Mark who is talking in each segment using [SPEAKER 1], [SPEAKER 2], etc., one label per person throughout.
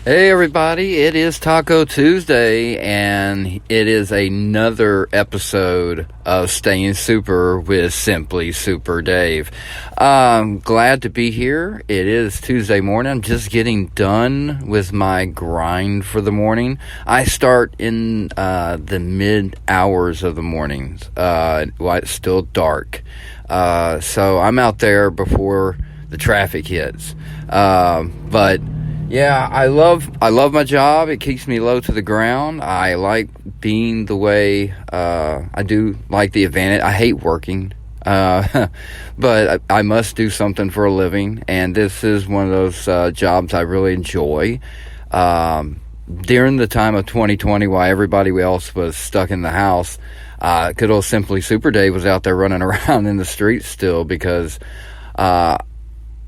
[SPEAKER 1] Hey everybody, it is Taco Tuesday, and it is another episode of Staying Super with SimplySuperDave. I'm glad to be here. It is Tuesday morning. I'm just getting done with my grind for the morning. I start in the mid hours of the mornings while it's still dark. So I'm out there before the traffic hits. But yeah, I love my job. It keeps me low to the ground. I like being the way I do, like the advantage. I hate working, but I must do something for a living, and this is one of those jobs I really enjoy. During the time of 2020, while everybody else was stuck in the house, good old SimplySuperDave was out there running around in the streets still, because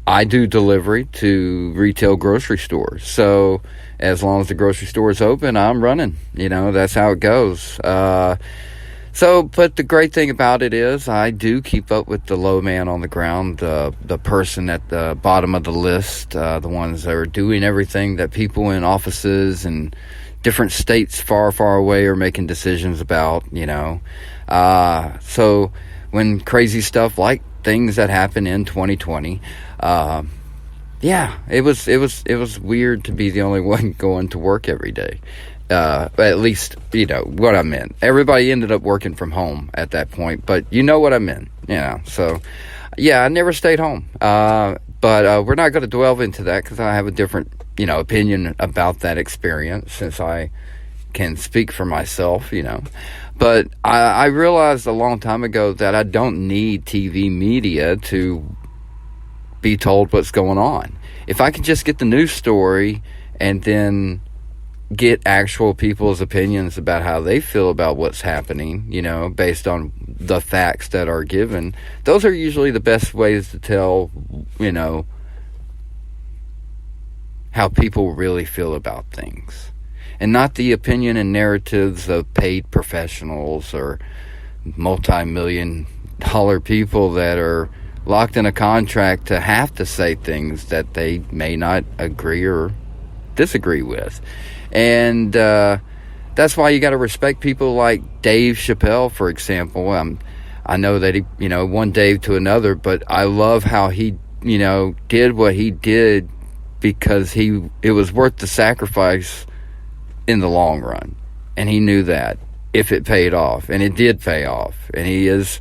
[SPEAKER 1] I do delivery to retail grocery stores. So as long as the grocery store is open, I'm running. That's how it goes. But the great thing about it is I do keep up with the low man on the ground, the person at the bottom of the list, the ones that are doing everything that people in offices and different states far, far away are making decisions about, So when crazy stuff like things that happened in 2020, it was weird to be the only one going to work every day. At least, what I meant. Everybody ended up working from home at that point, but you know what I meant, So, yeah, I never stayed home. But we're not going to dwell into that, because I have a different, opinion about that experience, since I can speak for myself, But I realized a long time ago that I don't need TV media to be told what's going on. If I could just get the news story and then get actual people's opinions about how they feel about what's happening, based on the facts that are given, those are usually the best ways to tell, how people really feel about things. And not the opinion and narratives of paid professionals or multi-million-dollar people that are locked in a contract to have to say things that they may not agree or disagree with. And that's why you got to respect people like Dave Chappelle, for example. I know that he, one Dave to another, but I love how he, did what he did, because it was worth the sacrifice in the long run. And he knew that if it paid off, and it did pay off, and he is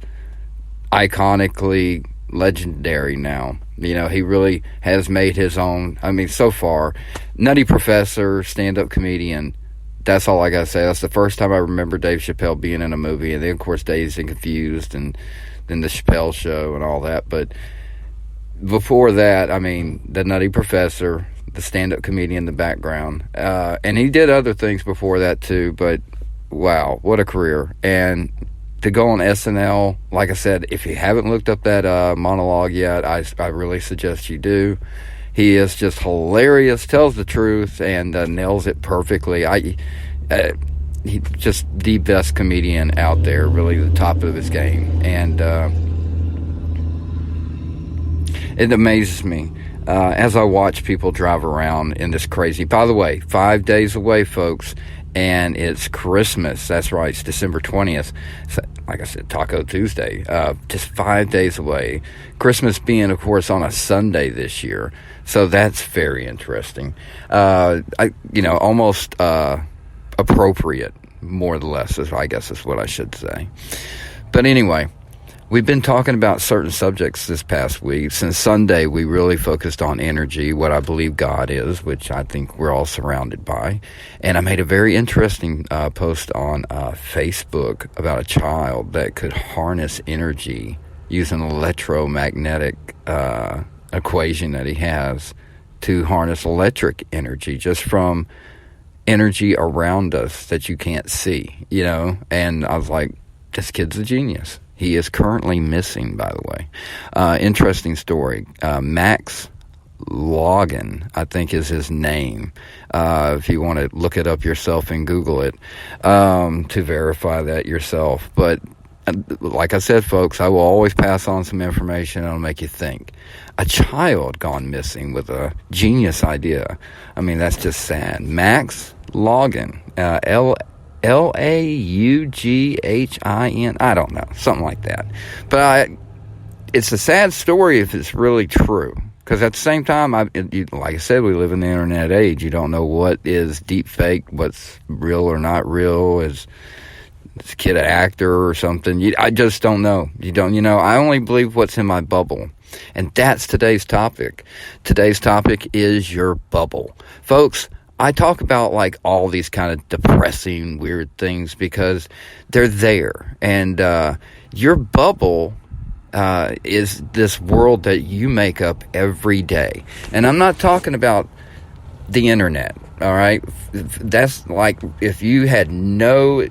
[SPEAKER 1] iconically legendary now. He really has made his own. I mean, so far, Nutty Professor, stand-up comedian, that's all I gotta say. That's the first time I remember Dave Chappelle being in a movie, and then of course Dazed and Confused, and then the Chappelle Show and all that. But before that, I mean, the Nutty Professor, the stand-up comedian in the background, and he did other things before that too, but wow, what a career. And to go on SNL, like I said, if you haven't looked up that monologue yet, I really suggest you do. He is just hilarious, tells the truth, and nails it perfectly. He's just the best comedian out there, really the top of his game. And it amazes me as I watch people drive around in this crazy. By the way, 5 days away, folks, and it's Christmas. That's right, it's December 20th. So, like I said, Taco Tuesday. Just 5 days away. Christmas being, of course, on a Sunday this year. So that's very interesting. Almost appropriate, more or less, I guess is what I should say. But anyway, we've been talking about certain subjects this past week. Since Sunday, we really focused on energy, what I believe God is, which I think we're all surrounded by. And I made a very interesting post on Facebook about a child that could harness energy using an electromagnetic equation that he has to harness electric energy just from energy around us that you can't see, And I was like, this kid's a genius. He is currently missing, by the way. Interesting story. Max Logan, I think is his name. If you want to look it up yourself and Google it to verify that yourself. But like I said, folks, I will always pass on some information that'll make you think. A child gone missing with a genius idea. I mean, that's just sad. Max Laughin, Laughin. I don't know, something like that. But it's a sad story if it's really true. Because at the same time, like I said, we live in the internet age. You don't know what is deep fake, what's real or not real. Is this kid an actor or something? I just don't know. I only believe what's in my bubble. And that's today's topic. Today's topic is your bubble. Folks, I talk about like all these kind of depressing, weird things because they're there. And your bubble is this world that you make up every day. And I'm not talking about the internet, all right? That's like if you had no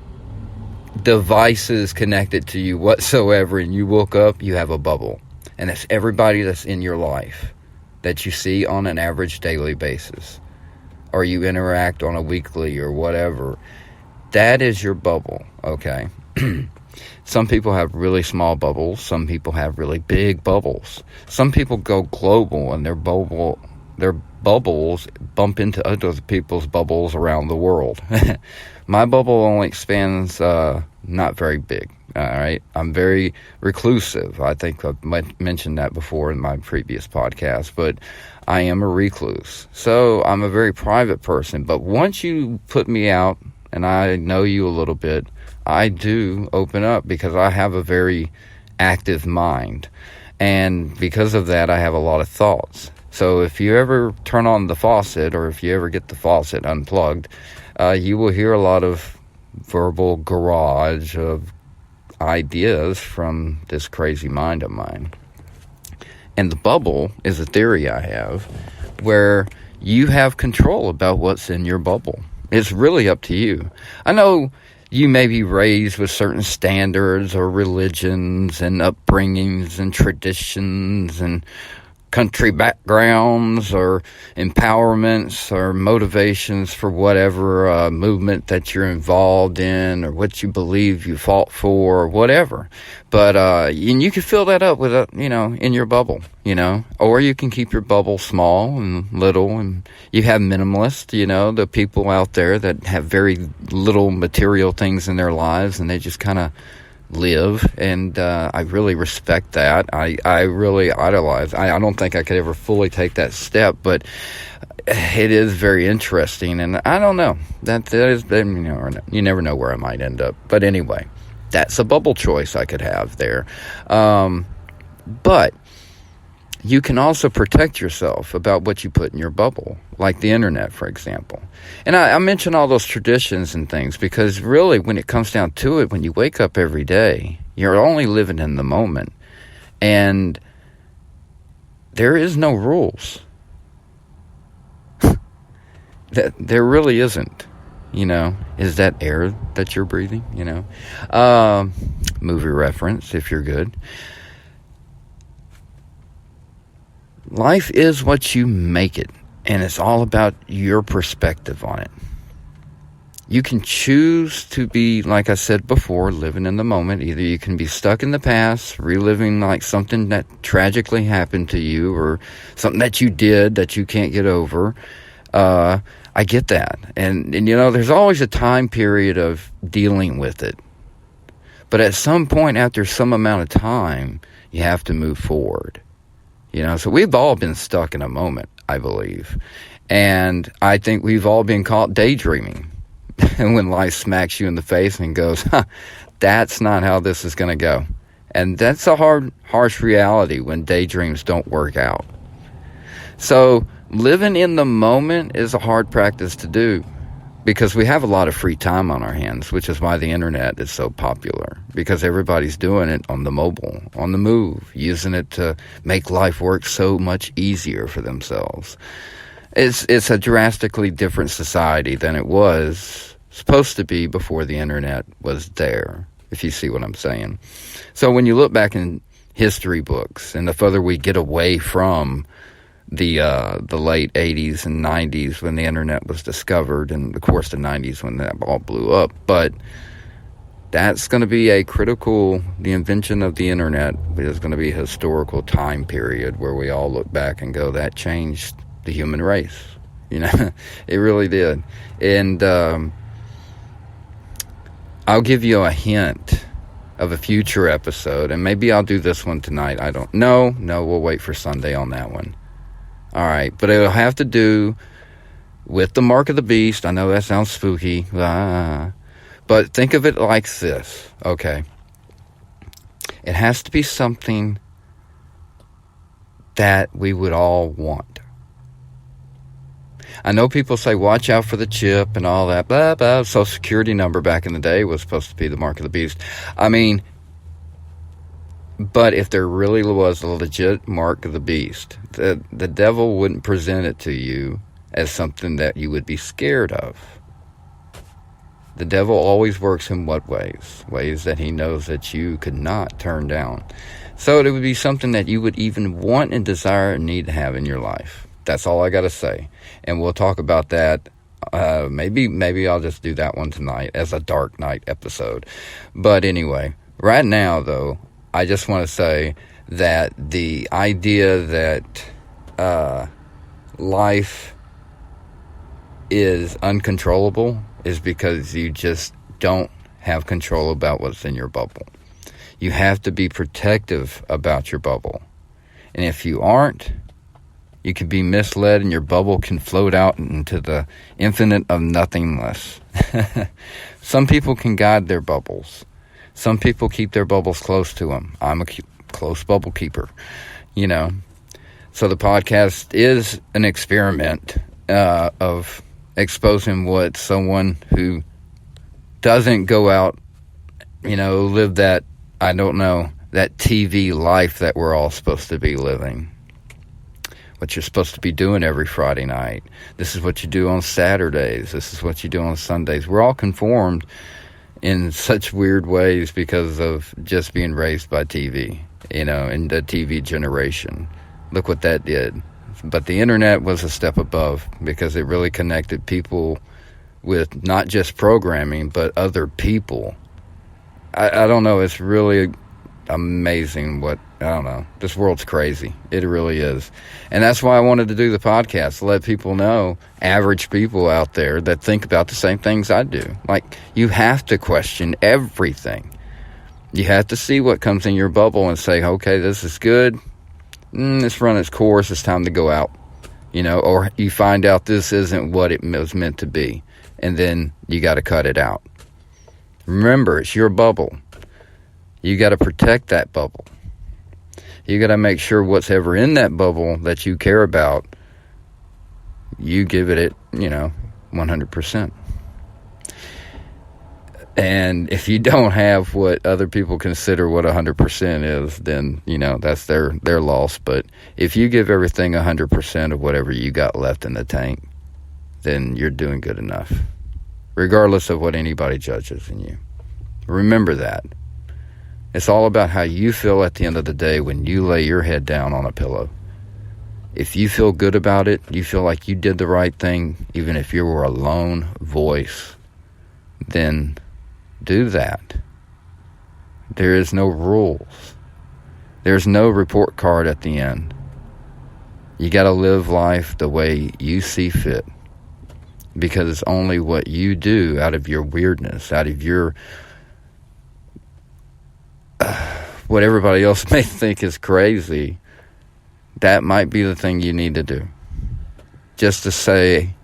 [SPEAKER 1] devices connected to you whatsoever and you woke up, you have a bubble. And that's everybody that's in your life that you see on an average daily basis, or you interact on a weekly or whatever. That is your bubble, okay? Some people have really small bubbles. Some people have really big bubbles. Some people go global and their bubbles bump into other people's bubbles around the world. My bubble only expands not very big, all right? I'm very reclusive. I think I've mentioned that before in my previous podcast, but I am a recluse. So I'm a very private person. But once you put me out and I know you a little bit, I do open up because I have a very active mind. And because of that, I have a lot of thoughts. So if you ever turn on the faucet or if you ever get the faucet unplugged, you will hear a lot of verbal garage of ideas from this crazy mind of mine. And the bubble is a theory I have where you have control about what's in your bubble. It's really up to you. I know you may be raised with certain standards or religions and upbringings and traditions and country backgrounds or empowerments or motivations for whatever movement that you're involved in or what you believe you fought for or whatever. But and you can fill that up with in your bubble, or you can keep your bubble small and little. And you have minimalists, the people out there that have very little material things in their lives and they just kind of live, and I really respect that. I really idolize. I don't think I could ever fully take that step, but it is very interesting, and I don't know. That is, you never know where I might end up. But anyway, that's a bubble choice I could have there. But you can also protect yourself about what you put in your bubble, like the internet, for example. And I mention all those traditions and things because really, when it comes down to it, when you wake up every day, you're only living in the moment. And there is no rules. There really isn't. Is that air that you're breathing? Movie reference, if you're good. Life is what you make it, and it's all about your perspective on it. You can choose to be, like I said before, living in the moment. Either you can be stuck in the past, reliving like something that tragically happened to you or something that you did that you can't get over. I get that. And there's always a time period of dealing with it. But at some point, after some amount of time, you have to move forward. So we've all been stuck in a moment, I believe. And I think we've all been caught daydreaming. And when life smacks you in the face and goes, that's not how this is going to go. And that's a harsh reality when daydreams don't work out. So living in the moment is a hard practice to do because we have a lot of free time on our hands, which is why the internet is so popular, because everybody's doing it on the mobile, on the move, using it to make life work so much easier for themselves. It's a drastically different society than it was supposed to be before the internet was there, if you see what I'm saying. So when you look back in history books, and the further we get away from the late 80s and 90s when the internet was discovered, and of course the 90s when that all blew up, but That's going to be the invention of the internet is going to be a historical time period where we all look back and go, that changed the human race. It really did. And I'll give you a hint of a future episode, and maybe I'll do this one tonight. I don't know. No, we'll wait for Sunday on that one. All right, but it'll have to do with the mark of the beast. I know that sounds spooky. But think of it like this, okay? It has to be something that we would all want. I know people say, watch out for the chip and all that, blah, blah. Social Security number back in the day was supposed to be the mark of the beast. I mean, but if there really was a legit mark of the beast, the devil wouldn't present it to you as something that you would be scared of. The devil always works in what ways? Ways that he knows that you could not turn down. So it would be something that you would even want and desire and need to have in your life. That's all I got to say. And we'll talk about that. Maybe I'll just do that one tonight as a Dark Night episode. But anyway, right now, though, I just want to say that the idea that life is uncontrollable is because you just don't have control about what's in your bubble. You have to be protective about your bubble. And if you aren't, you can be misled and your bubble can float out into the infinite of nothingness. Some people can guide their bubbles. Some people keep their bubbles close to them. I'm a close bubble keeper, So the podcast is an experiment of exposing what someone who doesn't go out, live that, that TV life that we're all supposed to be living. What you're supposed to be doing every Friday night. This is what you do on Saturdays. This is what you do on Sundays. We're all conformed in such weird ways because of just being raised by TV, in the TV generation. Look what that did. But the internet was a step above because it really connected people with not just programming, but other people. I don't know. It's really amazing this world's crazy. It really is. And that's why I wanted to do the podcast, to let people know, average people out there that think about the same things I do. Like, you have to question everything. You have to see what comes in your bubble and say, okay, this is good. It's run its course. It's time to go out. Or you find out this isn't what it was meant to be. And then you got to cut it out. Remember, it's your bubble. You got to protect that bubble. You got to make sure what's ever in that bubble that you care about, you give it 100%. And if you don't have what other people consider what 100% is, then, that's their loss. But if you give everything 100% of whatever you got left in the tank, then you're doing good enough, regardless of what anybody judges in you. Remember that. It's all about how you feel at the end of the day when you lay your head down on a pillow. If you feel good about it, you feel like you did the right thing, even if you were a lone voice, then do that. There is no rules. There's no report card at the end. You got to live life the way you see fit, because it's only what you do out of your weirdness, out of your what everybody else may think is crazy, that might be the thing you need to do. Just to say,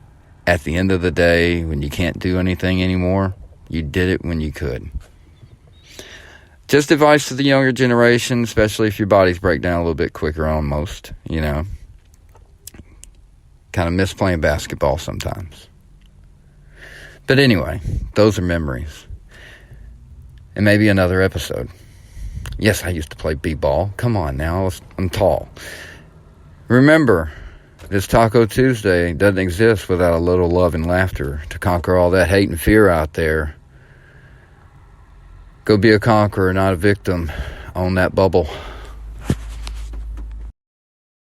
[SPEAKER 1] at the end of the day, when you can't do anything anymore, you did it when you could. Just advice to the younger generation, especially if your bodies break down a little bit quicker on most, Kind of miss playing basketball sometimes. But anyway, those are memories. And maybe another episode. Yes, I used to play b-ball. Come on now, I'm tall. Remember, this Taco Tuesday doesn't exist without a little love and laughter to conquer all that hate and fear out there. Go be a conqueror, not a victim. Own that bubble.